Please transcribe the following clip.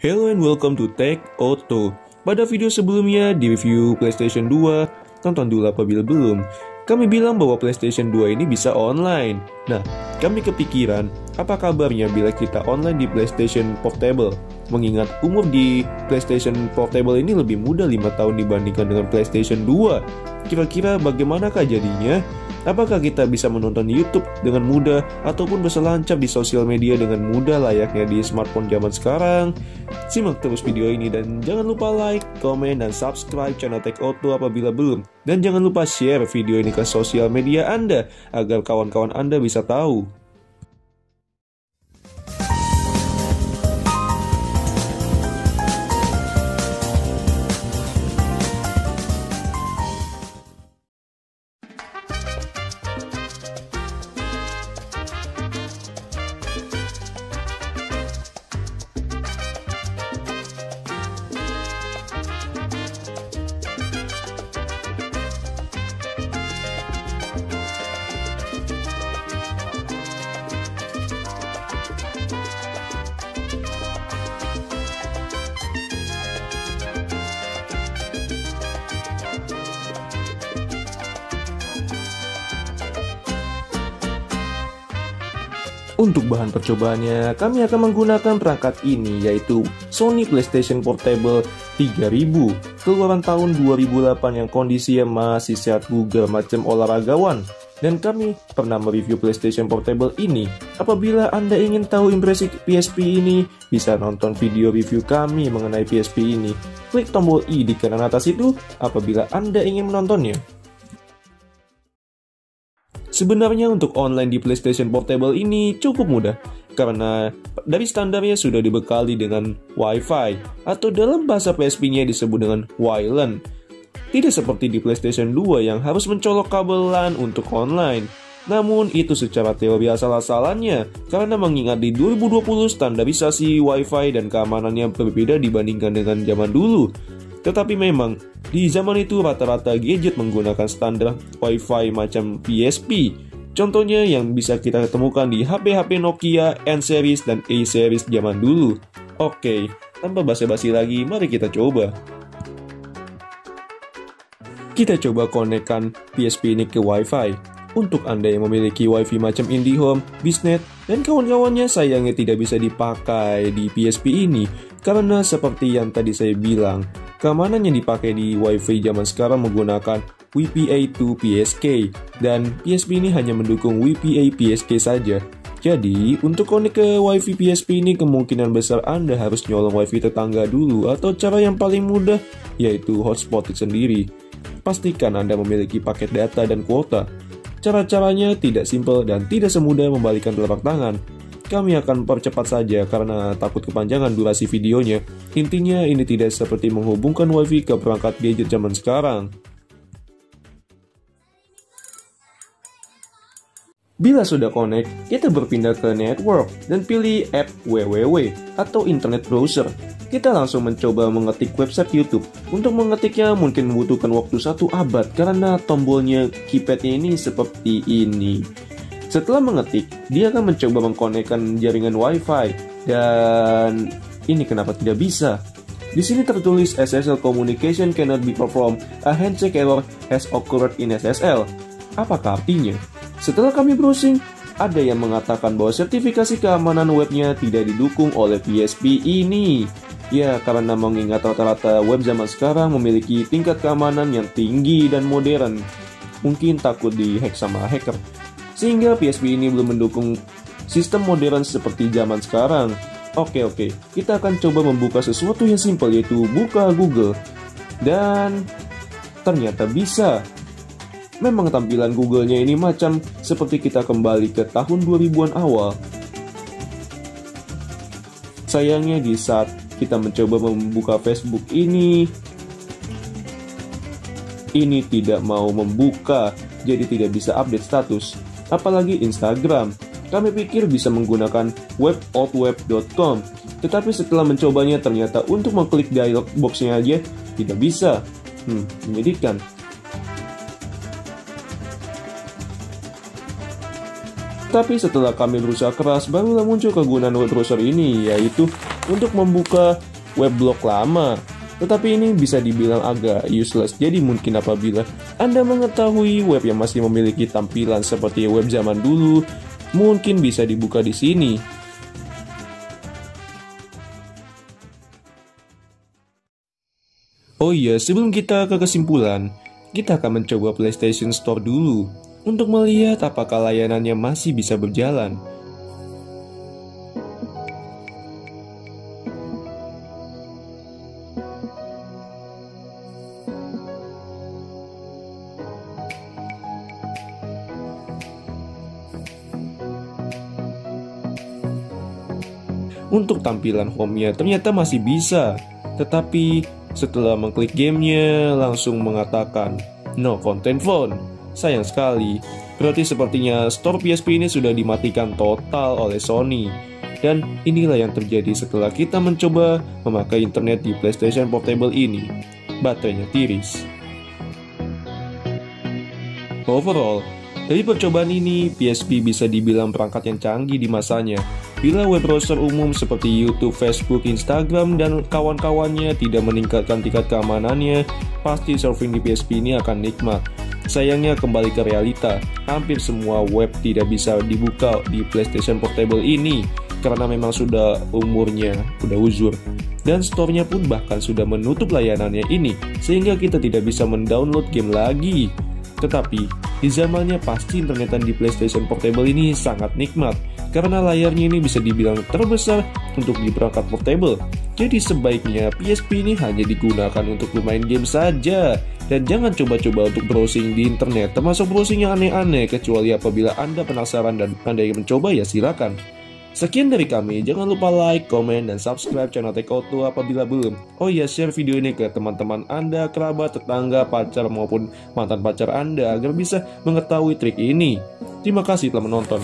Hello and welcome to Tech Auto. Pada video sebelumnya di review PlayStation 2, tonton dulu apabila belum. Kami bilang bahwa PlayStation 2 ini bisa online. Nah, kami kepikiran, apa kabarnya bila kita online di PlayStation Portable? Mengingat umur di PlayStation Portable ini lebih muda 5 tahun dibandingkan dengan PlayStation 2. Kira-kira bagaimanakah jadinya? Apakah kita bisa menonton YouTube dengan mudah ataupun berselancar di sosial media dengan mudah layaknya di smartphone zaman sekarang? Simak terus video ini dan jangan lupa like, komen, dan subscribe channel Tech Auto apabila belum. Dan jangan lupa share video ini ke sosial media Anda agar kawan-kawan Anda bisa tahu. Untuk bahan percobaannya, kami akan menggunakan perangkat ini, yaitu Sony PlayStation Portable 3000, keluaran tahun 2008 yang kondisinya masih sehat bugar macam olahragawan. Dan kami pernah mereview PlayStation Portable ini. Apabila Anda ingin tahu impresi PSP ini, bisa nonton video review kami mengenai PSP ini. Klik tombol I di kanan atas itu apabila Anda ingin menontonnya. Sebenarnya untuk online di PlayStation Portable ini cukup mudah, karena dari standarnya sudah dibekali dengan Wi-Fi, atau dalam bahasa PSP-nya disebut dengan WLAN. Tidak seperti di PlayStation 2 yang harus mencolok kabel LAN untuk online. Namun itu secara teori asal-asalannya, karena mengingat di 2020 standarisasi Wi-Fi dan keamanannya berbeda dibandingkan dengan zaman dulu. Tetapi memang, di zaman itu rata-rata gadget menggunakan standar Wi-Fi macam PSP. Contohnya yang bisa kita temukan di HP-HP Nokia, N-Series, dan A-Series zaman dulu. Oke, tanpa basa-basi lagi, mari kita coba. Kita coba konekkan PSP ini ke Wi-Fi. Untuk Anda yang memiliki Wi-Fi macam IndiHome, Biznet, dan kawan-kawannya sayangnya tidak bisa dipakai di PSP ini. Karena seperti yang tadi saya bilang, keamanan yang dipakai di Wi-Fi zaman sekarang menggunakan WPA2 PSK, dan PSP ini hanya mendukung WPA PSK saja. Jadi, untuk konek ke Wi-Fi PSP ini kemungkinan besar Anda harus nyolong Wi-Fi tetangga dulu, atau cara yang paling mudah yaitu hotspot sendiri. Pastikan Anda memiliki paket data dan kuota. Cara-caranya tidak simpel dan tidak semudah membalikan telapak tangan. Kami akan percepat saja karena takut kepanjangan durasi videonya. Intinya ini tidak seperti menghubungkan Wi-Fi ke perangkat gadget zaman sekarang. Bila sudah connect, kita berpindah ke network dan pilih app www atau internet browser. Kita langsung mencoba mengetik website YouTube. Untuk mengetiknya mungkin membutuhkan waktu 1 abad karena tombolnya keypadnya ini seperti ini. Setelah mengetik, dia akan mencoba mengkonekkan jaringan Wi-Fi, dan ini kenapa tidak bisa? Di sini tertulis SSL communication cannot be performed. A handshake error has occurred in SSL. Apakah artinya? Setelah kami browsing, ada yang mengatakan bahwa sertifikasi keamanan webnya tidak didukung oleh PSP ini. Ya, karena mengingat rata-rata web zaman sekarang memiliki tingkat keamanan yang tinggi dan modern. Mungkin takut dihack sama hacker. Sehingga PSP ini belum mendukung sistem modern seperti zaman sekarang. Oke, kita akan coba membuka sesuatu yang simpel, yaitu buka Google. Dan ternyata bisa. Memang tampilan Google-nya ini macam seperti kita kembali ke tahun 2000-an awal. Sayangnya di saat kita mencoba membuka Facebook ini tidak mau membuka, jadi tidak bisa update status. Apalagi Instagram. Kami pikir bisa menggunakan weboutweb.com, tetapi setelah mencobanya ternyata untuk mengklik dialog box-nya aja tidak bisa. Menyedihkan. Tapi setelah kami berusaha keras, barulah muncul kegunaan web browser ini, yaitu untuk membuka web blog lama. Tetapi ini bisa dibilang agak useless, jadi mungkin apabila Anda mengetahui web yang masih memiliki tampilan seperti web zaman dulu, mungkin bisa dibuka di sini. Oh iya, sebelum kita ke kesimpulan, kita akan mencoba PlayStation Store dulu untuk melihat apakah layanannya masih bisa berjalan. Untuk tampilan home-nya ternyata masih bisa, tetapi setelah mengklik gamenya langsung mengatakan no content found. Sayang sekali, berarti sepertinya store PSP ini sudah dimatikan total oleh Sony. Dan inilah yang terjadi setelah kita mencoba memakai internet di PlayStation Portable ini. Baterainya tiris. Overall, dari percobaan ini, PSP bisa dibilang perangkat yang canggih di masanya. Bila web browser umum seperti YouTube, Facebook, Instagram, dan kawan-kawannya tidak meningkatkan tingkat keamanannya, pasti surfing di PSP ini akan nikmat. Sayangnya kembali ke realita, hampir semua web tidak bisa dibuka di PlayStation Portable ini karena memang sudah umurnya udah uzur. Dan store-nya pun bahkan sudah menutup layanannya ini, sehingga kita tidak bisa mendownload game lagi. Tetapi, di zamannya pasti internetan di PlayStation Portable ini sangat nikmat, karena layarnya ini bisa dibilang terbesar untuk di perangkat portable. Jadi sebaiknya PSP ini hanya digunakan untuk bermain game saja, dan jangan coba-coba untuk browsing di internet, termasuk browsing yang aneh-aneh, kecuali apabila Anda penasaran dan Anda ingin mencoba ya silakan. Sekian dari kami, jangan lupa like, komen, dan subscribe channel Tech Auto apabila belum. Oh iya, share video ini ke teman-teman Anda, kerabat, tetangga, pacar, maupun mantan pacar Anda agar bisa mengetahui trik ini. Terima kasih telah menonton.